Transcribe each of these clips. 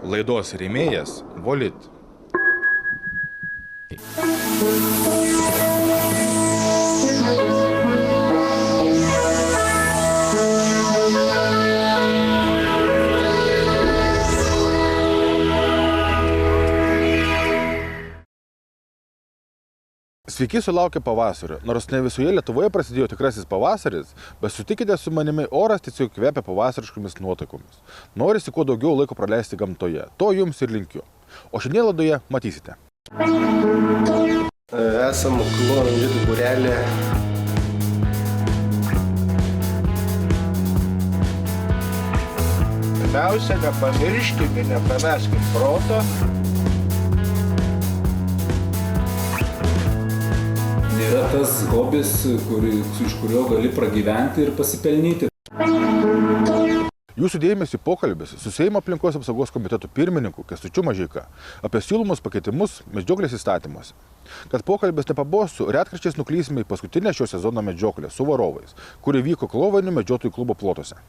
Laidos rėmėjas Volit. Sveiki sulaukę pavasario. Nors ne visoje Lietuvoje prasidėjo tikrasis pavasaris, bet sutikite su manimi, oras tiesiog kvepia pavasariškomis nuotaikomis. Norisi kuo daugiau laiko praleisti gamtoje. To jums ir linkiu. O šiandien laidoje matysite. Esam klono žydų būrelė. Pirmiausia, nepamirškim ir nepameskim proto. Yra tas hobis, iš kurio gali pragyventi ir pasipelnyti. Jūsų dėmesį pokalbis su Seimo aplinkos apsaugos komiteto pirmininku Kęstučiu Mažeika apie siūlomus pakeitimus medžioklės įstatymuose. Kad pokalbis nepabostų, retkarčiais nuklysime į paskutinę šio sezono medžioklę su varovais, kuri vyko Klovainių medžiotojų klubo plotuose.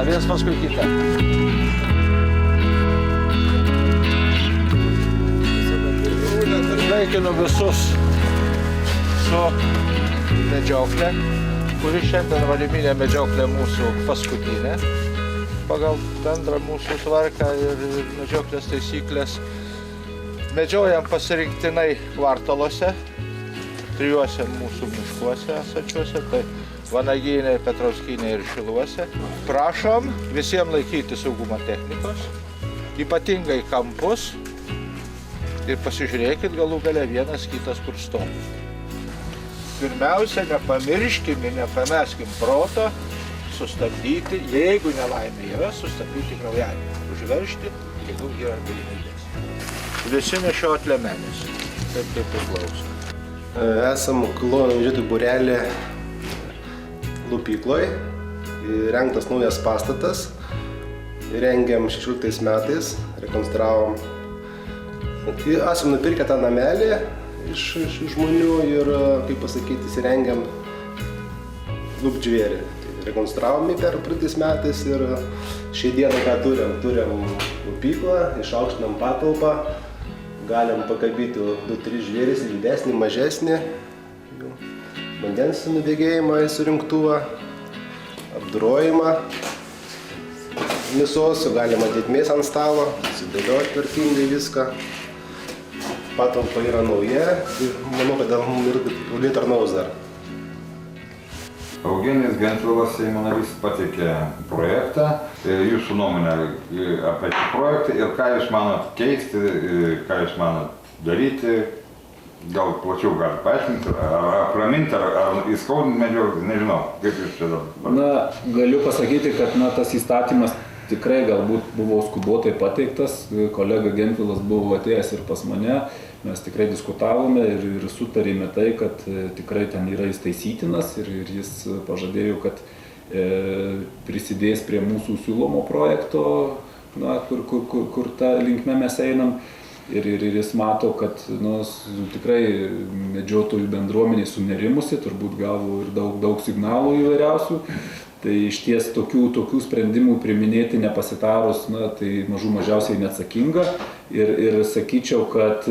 Vienas paskui kitą. Sveikinu visus su medžioklė, kuri šiandien valyminė medžioklė mūsų paskutinė. Pagal bendrą mūsų tvarką ir medžioklės taisyklės medžiojam pasirinktinai kvartaluose, trijuose mūsų miškuose esančiuose. Tai Vanagynė, Petrauskynė ir Šiluose. Prašom visiems laikyti saugumo technikos, ypatingai kampus ir pasižiūrėkit galų gale vienas kitas kur stovi. Pirmiausia, nepamirškim ir nepameskim proto, sustabdyti, jeigu nelaimė yra, sustabdyti kraujavimu, užveržti, jeigu yra galimybės. Visi nešiot liemenis, taip kaip priklauso. Esam klono žydų būrelė Lupykloj, rengtas naujas pastatas, rengiam 16 metais, rekonstravom. Esam nupirkę tą namelį iš žmonių ir, kaip pasakyti, įsirengiam lupdžvėrį. Rekonstravome per praeitais metais ir šiai dieną ką turim lupyklą, išaukštinam patalpą, galim pakabyti 2-3 žvėris, didesnį, mažesnį. Vandens nudegėjimą į surinktuvą, apdorojimą mėsos, galima dėti mėsą ant stalo, sudėlioti tvarkingai viską. Patalpa yra nauja, manau, kad ilgai tarnaus dar. Eugenijus Gentvilas, Seimo narys, pateikė projektą. Jūsų nuomonė apie šį projektą ir ką jūs manot keisti, ką jūs manot daryti. Gal plačiau gali paaiškinti, ar apraminti, ar įskaudinti medžioklę, nežinau, kaip jūs čia dabar. Na, galiu pasakyti, kad tas įstatymas tikrai galbūt buvo skubotai pateiktas. Kolega Gentvilas buvo atėjęs ir pas mane, mes tikrai diskutavome ir sutarėme tai, kad tikrai ten yra įtaisytinas ir jis pažadėjo, kad prisidės prie mūsų siūlomo projekto, kur tą linkme mes einam. Ir jis mato, kad tikrai medžiotojų bendruomenė sunerimusi, turbūt gavo ir daug signalų įvairiausių. Tai iš ties tokių sprendimų priminėti nepasitarus, tai mažiausiai neatsakinga. Ir sakyčiau, kad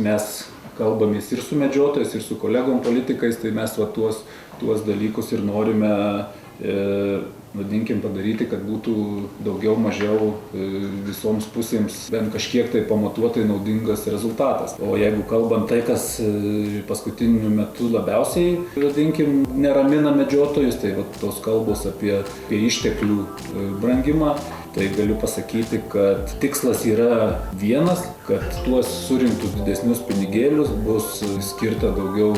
mes kalbamės ir su medžiotojais, ir su kolegom politikais, tai mes tuos dalykus ir norime padaryti, kad būtų daugiau mažiau visoms pusėms bent kažkiek tai pamatuotai naudingas rezultatas. O jeigu kalbant tai, kas paskutiniu metu labiausiai, neramina medžiotojus, tai tos kalbos apie išteklių brangimą, tai galiu pasakyti, kad tikslas yra vienas, kad tuos surinktus didesnius pinigėlius bus skirta daugiau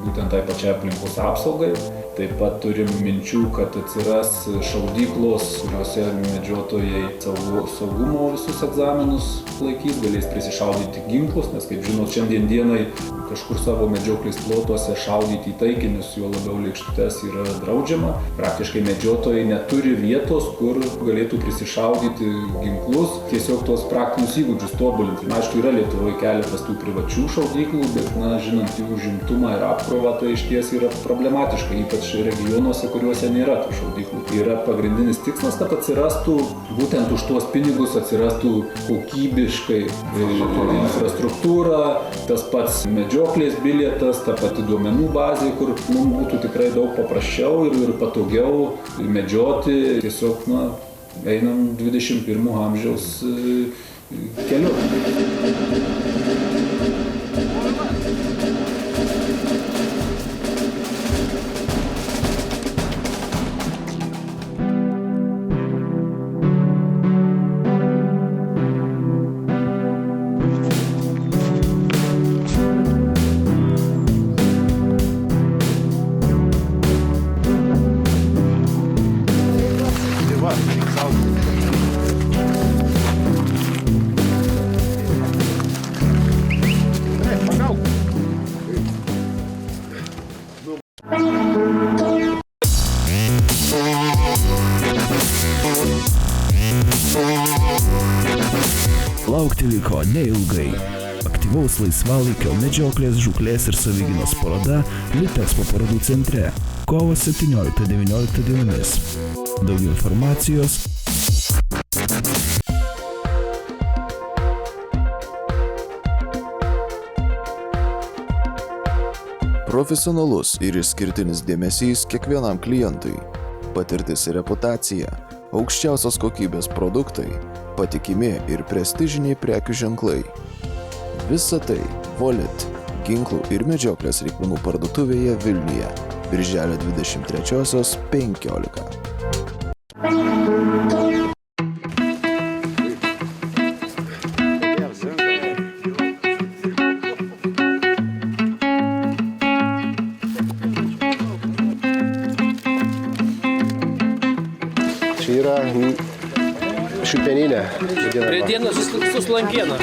būtent tai pačiai aplinkos apsaugai. Taip pat turim minčių, kad atsiras šaudyklos, kuriuose medžiotojai saugumo visus egzaminus laikys, galės prisišaudyti ginklus, nes kaip žinot, šiandien dienai kažkur savo medžioklės plotuose šaudyti į taikinius, juo labiau lėkštutes yra draudžiama. Praktiškai medžiotojai neturi vietos, kur galėtų prisišaudyti ginklus, tiesiog tuos praktinius įgūdžius tobulinti. Aišku, yra Lietuvoje keletas tų privačių šaudyklų, bet žinant jų užimtumą ir apkrovą, tai išties yra problematiška, ypač regionuose, kuriuose nėra tų šaudyklų. Yra pagrindinis tikslas, kad atsirastų, būtent už tuos pinigus atsirastų kokybiškai infrastruktūra, tas pats medžioklės bilietas, ta pati duomenų bazė, kur mums būtų tikrai daug paprasčiau ir patogiau medžioti. Tiesiog, einam 21 amžiaus keliu. Laukti liko neilgai. Aktyvaus laisvalaikio medžioklės, žūklės ir savigynos paroda Litexpo parodų centre. Kovo 17-19 dienomis. Daugiau informacijos. Profesionalus ir išskirtinis dėmesys kiekvienam klientui. Patirtis ir reputacija. Aukščiausios kokybės produktai, patikimi ir prestižiniai prekių ženklai. Visa tai Volit, ginklų ir medžioklės reikmenų parduotuvėje Vilniuje, birželio 23-osios 15. Čia yra šiupieninė. Rėdiena su slankiena.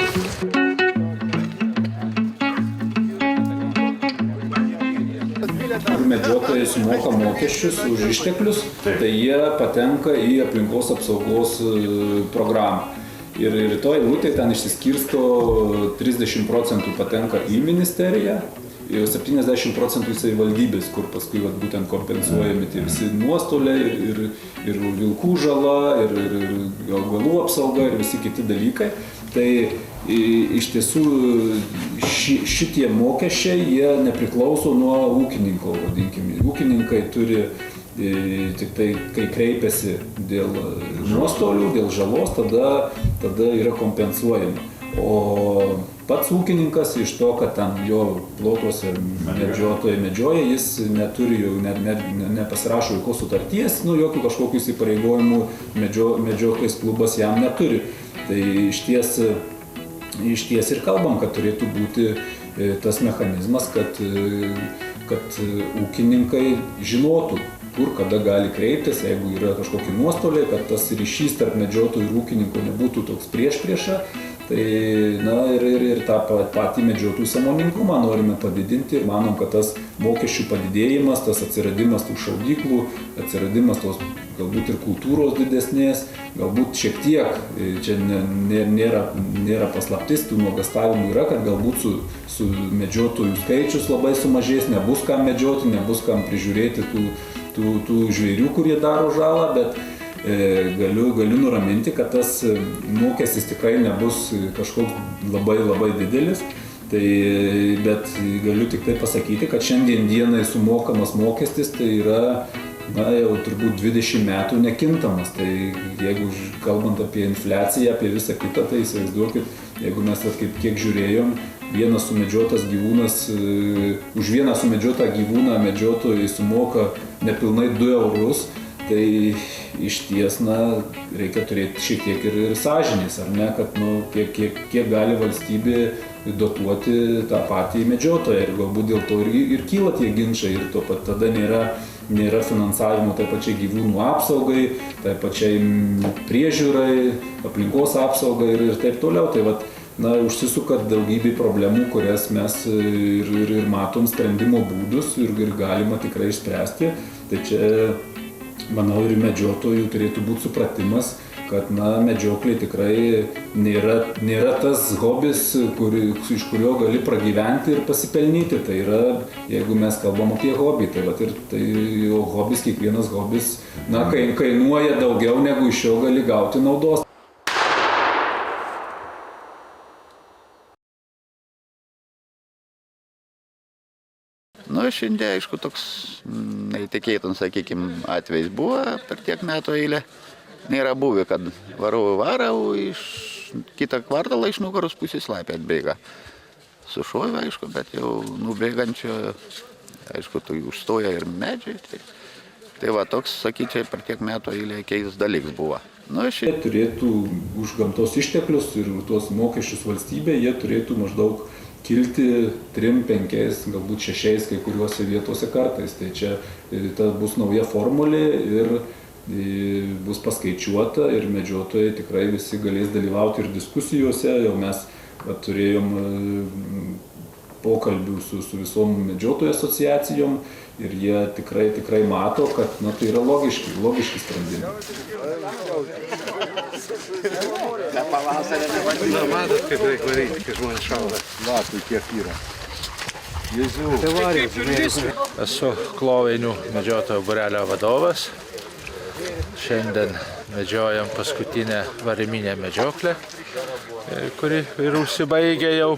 Medžiotojai sumoka mokesčius už išteklius, tai jie patenka į aplinkos apsaugos programą. Ir rytoj eilutė ten išsiskirsto 30% patenka į ministeriją, jau 70% į savivaldybės, kur paskui būtent kompensuojami tie visi nuostoliai ir vilkų žala, ir augalų apsauga, ir visi kiti dalykai. Tai iš tiesų šitie mokesčiai, jie nepriklauso nuo ūkininko, vadinkime. Ūkininkai turi tik tai, kai kreipiasi dėl nuostolių, dėl žalos, tada yra kompensuojama. O pats ūkininkas iš to, kad ten jo plotuose medžiotojai medžioja, jis neturi jau, nepasirašo jokios sutarties, jokių kažkokių įsipareigojimų medžioklės klubas jam neturi. Tai išties ir kalbam, kad turėtų būti tas mechanizmas, kad ūkininkai žinotų, kur kada gali kreiptis, jeigu yra kažkokie nuostoliai, kad tas ryšys tarp medžiotojų ir ūkininkų nebūtų toks priešprieša. Tai, ir tą patį medžiotojų sąmoningumą norime padidinti ir manom, kad tas mokesčių padidėjimas, tas atsiradimas tų šaudyklų, atsiradimas tos galbūt ir kultūros didesnės, galbūt šiek tiek, čia nėra paslaptis, tų nuogastavimų yra, kad galbūt su medžiotojų skaičius labai sumažės, nebus kam medžioti, nebus kam prižiūrėti tų žvėrių, kurie daro žalą, bet galiu nuraminti, kad tas mokestis tikrai nebus kažkoks labai didelis, bet galiu tik tai pasakyti, kad šiandien dienai sumokamas mokestis tai yra jau turbūt 20 metų nekintamas. Tai jeigu kalbant apie infliaciją, apie visą kitą, tai įsivaizduokit, jeigu mes kiek žiūrėjom, vienas sumedžiotas gyvūnas, už vieną sumedžiotą gyvūną medžiotojai sumoka nepilnai 2 eurus, tai iš ties, reikia turėti šiek tiek ir sąžinės, ar ne, kad kiek gali valstybė dotuoti tą patį medžiotoją ir galbūt dėl to ir kyla tie ginčai ir to pat tada nėra finansavimo tai pačiai gyvūnų apsaugai, tai pačiai priežiūrai, aplinkos apsaugai ir taip toliau. Tai vat, užsisuka daugybė problemų, kurias mes ir matom sprendimo būdus ir galima tikrai išspręsti. Tai čia, manau, ir medžiotojų turėtų būti supratimas, kad medžioklė tikrai nėra tas hobis, iš kurio gali pragyventi ir pasipelnyti. Tai yra, jeigu mes kalbam apie hobį, tai hobis, kiekvienas hobis kainuoja daugiau, negu iš jo gali gauti naudos. Šiandien, aišku, toks neįtikėtinas, sakykime, atvejs buvo per tiek metų eilę. Nėra buvę, kad varau iš kitą kvartalą iš nugaros pusės lapė atbėga. Sušovė, aišku, bet jau nubėgančio, aišku, tai užstoja ir medžiai. Tai va, toks, sakyčiau, per tiek metų eilė keistas dalykas buvo. Jie turėtų už gamtos išteklius ir tuos mokesčius valstybė, jie turėtų maždaug kilti 3, 5, galbūt 6 kai kuriuose vietose kartais. Tai čia bus nauja formulė ir bus paskaičiuota ir medžiotojai tikrai visi galės dalyvauti ir diskusijose. Jau mes turėjom pokalbių su visom medžiotojų asociacijom ir jie tikrai mato, kad tai yra logiški sprendimai. Matot, kaip reikia varyti, kai žmonės šauda. Lapų kiek yra. Esu Klovainių medžiotojų būrelio vadovas. Šiandien medžiojam paskutinę variminę medžioklę, kuri ir užsibaigė jau.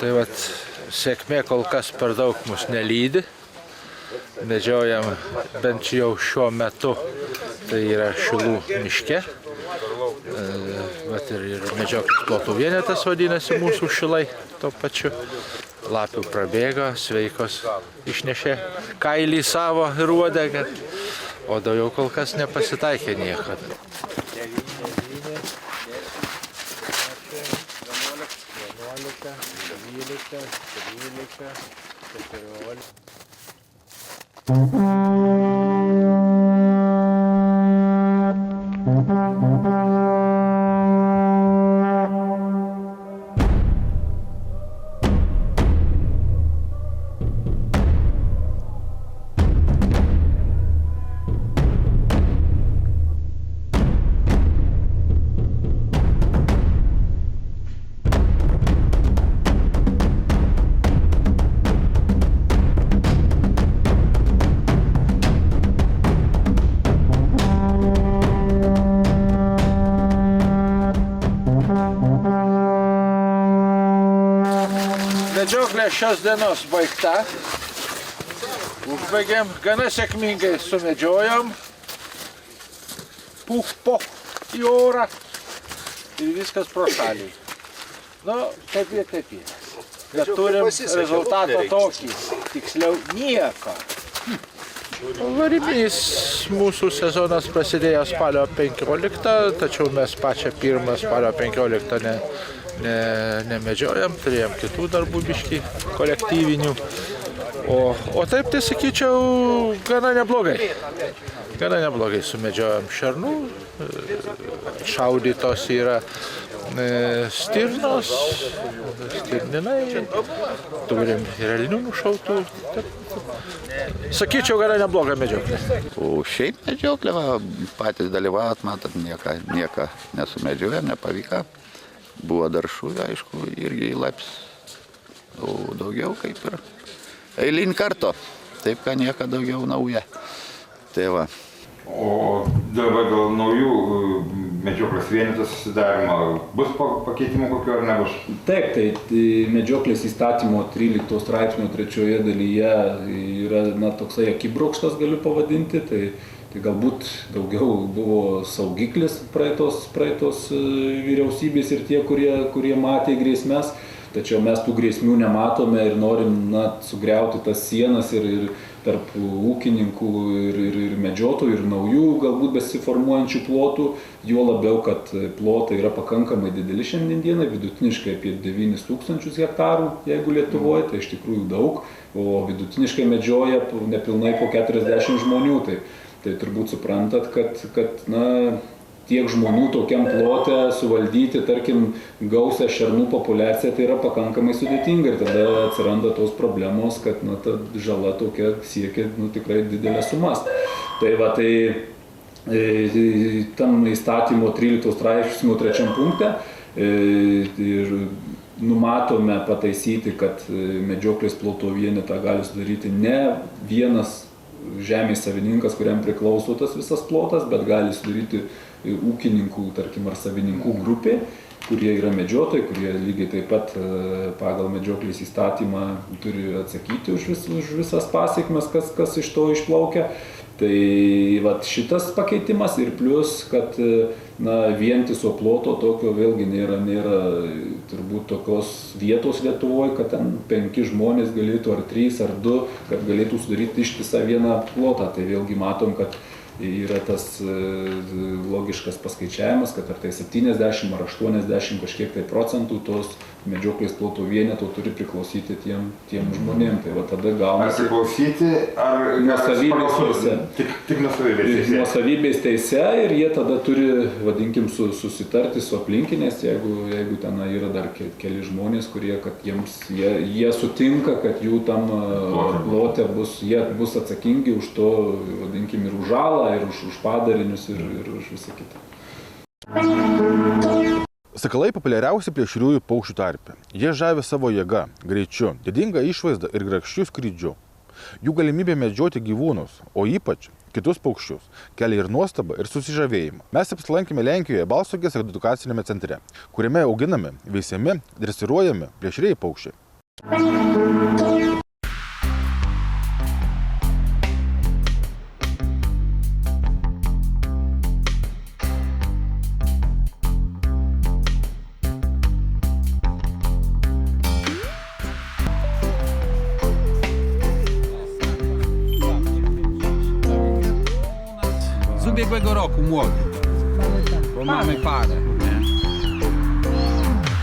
Tai vat, sėkmė kol kas per daug mus nelydi. Medžiojam bent jau šiuo metu, tai yra Šilų miške. Vat ir medžioklės plotų vienetas vadinasi mūsų Šilai tuo pačiu. Lapių prabėgo, sveikos išnešė kailį savo ir uodegą, o daugiau kol kas nepasitaikė niekada. 11, Medžioklė šios dienos baigta. Užbaigėm, gana sėkmingai sumedžiojom. Puf, poch į orą ir viskas pro šalį. Taip ir. Bet turim rezultatą tokį, tiksliau nieko. Variminis mūsų sezonas prasidėjo spalio 15, tačiau mes pačią pirmą spalio 15 nemedžiojam, turėjom kitų darbų biškį kolektyvinių. O taip tai sakyčiau, gana neblogai. Gana neblogai sumedžiojam šernų, šaudytos yra stirnos, stirninai, turim ir elnių nušautų. Sakyčiau, gana nebloga medžioklė. O šiaip medžioklė, patys dalyvaut, matot, nieko nesumedžiojam, nepavyko. Buvo dar šūvė, aišku, irgi lapis. O daugiau kaip ir eilinį kartą. Taip, kad nieko daugiau nauja. Tai va. O dabar dėl naujų medžioklės vienetų susidarimo bus pakeitimų kokių ar nebus? Taip, tai medžioklės įstatymo 13 straipsnio 3 dalyje yra toksai akibrokštas, galiu pavadinti. Tai galbūt daugiau buvo saugiklis praeitos vyriausybės ir tie, kurie matė grėsmes. tačiau mes tų grėsmių nematome ir norim sugriauti tas sienas ir tarp ūkininkų ir medžiotojų ir naujų galbūt besiformuojančių plotų, juo labiau, kad plotai yra pakankamai dideli šiandieną, vidutiniškai apie 9000 hektarų, jeigu Lietuvoje, tai iš tikrųjų daug, o vidutiniškai medžioja nepilnai po 40 žmonių, tai turbūt suprantat, kad tiek žmonių tokiam plote suvaldyti, tarkim, gausią šernų populiaciją, tai yra pakankamai sudėtinga ir tada atsiranda tos problemos, kad ta žala tokia siekia tikrai didelės sumas. Tai tam įstatymo 13 straipsnio 3 punkte ir numatome pataisyti, kad medžioklės ploto vienetą gali sudaryti ne vienas žemės savininkas, kuriam priklauso tas visas plotas, bet gali sudaryti ūkininkų, tarkim, ar savininkų grupė, kurie yra medžiotojai, kurie lygiai taip pat pagal medžioklės įstatymą turi atsakyti už visas pasiekmes, kas iš to išplaukia. Tai šitas pakeitimas ir plus, kad vientiso ploto tokio vėlgi nėra turbūt tokios vietos Lietuvoje, kad ten 5 žmonės galėtų, ar 3, ar 2, kad galėtų sudaryti ištisą vieną plotą. Tai vėlgi matom, kad yra tas logiškas paskaičiavimas, kad ar tai 70 ar 80 kažkiek tai procentų tos medžioklės ploto vieneto turi priklausyti tiem žmonėm. Tai tada gaunasi... Ar priklausyti, ar nuosavybės teise. Tik nuosavybės teise. Nuosavybės teise ir jie tada turi, vadinkim, susitarti su aplinkiniais, jeigu ten yra dar keli žmonės, kurie, kad jie sutinka, kad jų tam plote jie bus atsakingi už to, vadinkim, ir už žalą, ir už padarinius, ir už visą kitą. Sakalai populiariausi plėšriųjų paukščių tarpe. Jie žavi savo jėga, greičiu, didinga išvaizda ir grakščiu skrydžiu. Jų galimybė medžioti gyvūnus, o ypač kitus paukščius, kelia ir nuostabą, ir susižavėjimą. Mes apsilankėme Lenkijoje Balstogės edukacinėme centre, kuriame auginami, veisiami, dresiruojami plėšrieji paukščiai. Z ubiegłego roku młody, bo mamy parę.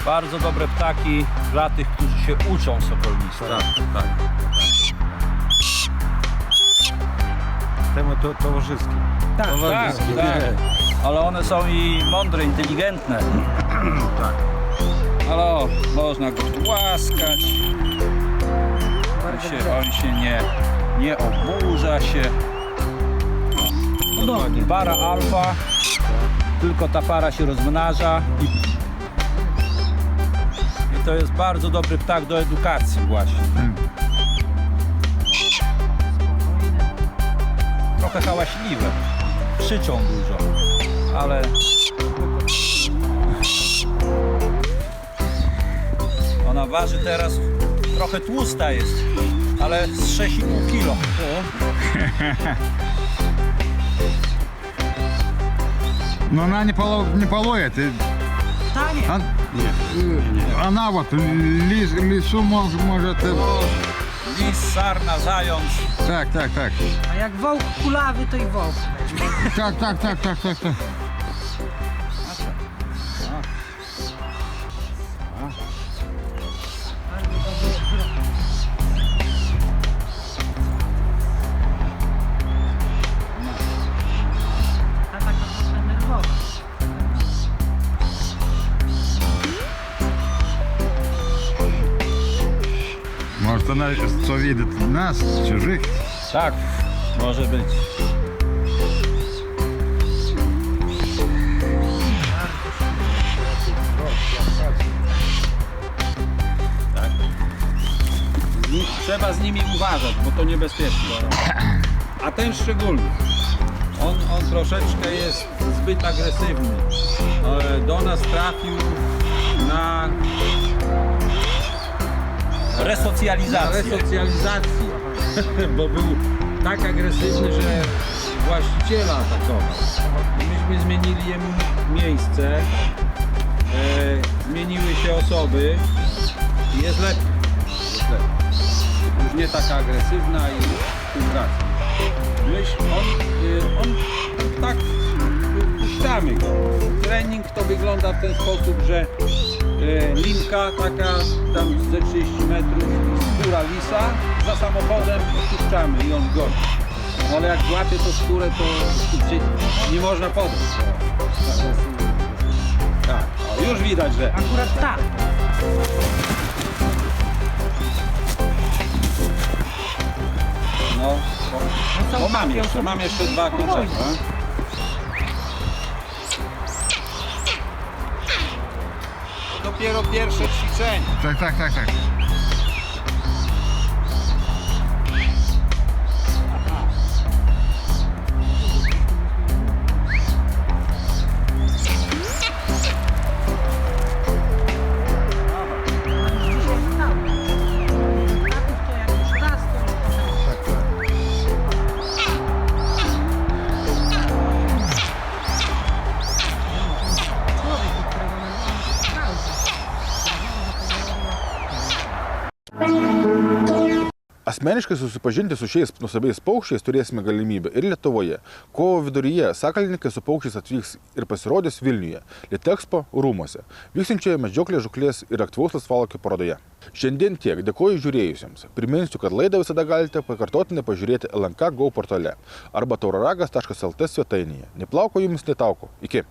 Bardzo dobre ptaki dla tych, którzy się uczą sokolnictwa. Tak. Temu towarzyskim. Tak. Ale one są i mądre, inteligentne. Tak. Ale można go głaskać. On się nie oburza się. Para alfa, tylko ta para się rozmnaża i to jest bardzo dobry ptak do edukacji właśnie. Trochę hałaśliwe, krzyczą dużo, ale ona waży teraz, trochę tłusta jest, ale z 6,5 kg. Но она не полоет. Она вот лису может... Lis, sarna, zając. Tak. A jak wołk kulawy, to i wołk. Tak. Может, она что видит нас, чужих? Tak, może być. Tak. Trzeba z nimi uważać, bo to niebezpieczne. A ten szczególnie. On troszeczkę jest zbyt agresywny. Do nas trafił na resocjalizacji, bo był tak agresywny, że właściciela atakował. Myśmy zmienili jemu miejsce, zmieniły się osoby I jest lepiej. Już nie taka agresywna i współpraca. On tak puszczamy go. Trening to wygląda w ten sposób, że linka taka tam ze 30 metrów, skóra lisa, za samochodem puszczamy i on goni. Ale jak złapie to skórę, to nie można podejść. Tak, o, już widać, że... Akurat tak. No, bo mam jeszcze 2 kurczaki. Dopiero pierwsze ćwiczenie. Tak. Asmeniškai susipažinti su šiais nuostabiais paukščiais turėsime galimybę ir Lietuvoje. Kovo viduryje sakalininkai su paukščiais atvyks ir pasirodys Vilniuje, Litexpo rūmuose, vyksinčioje medžioklės, žūklės ir aktyvaus laisvalaikio parodoje. Šiandien tiek, dėkoju žiūrėjusiems. Priminsiu, kad laidą visada galite pakartotinai pažiūrėti LNK Go portale arba tauraragas.lt svetainėje. Neplauko jums netauko. Iki.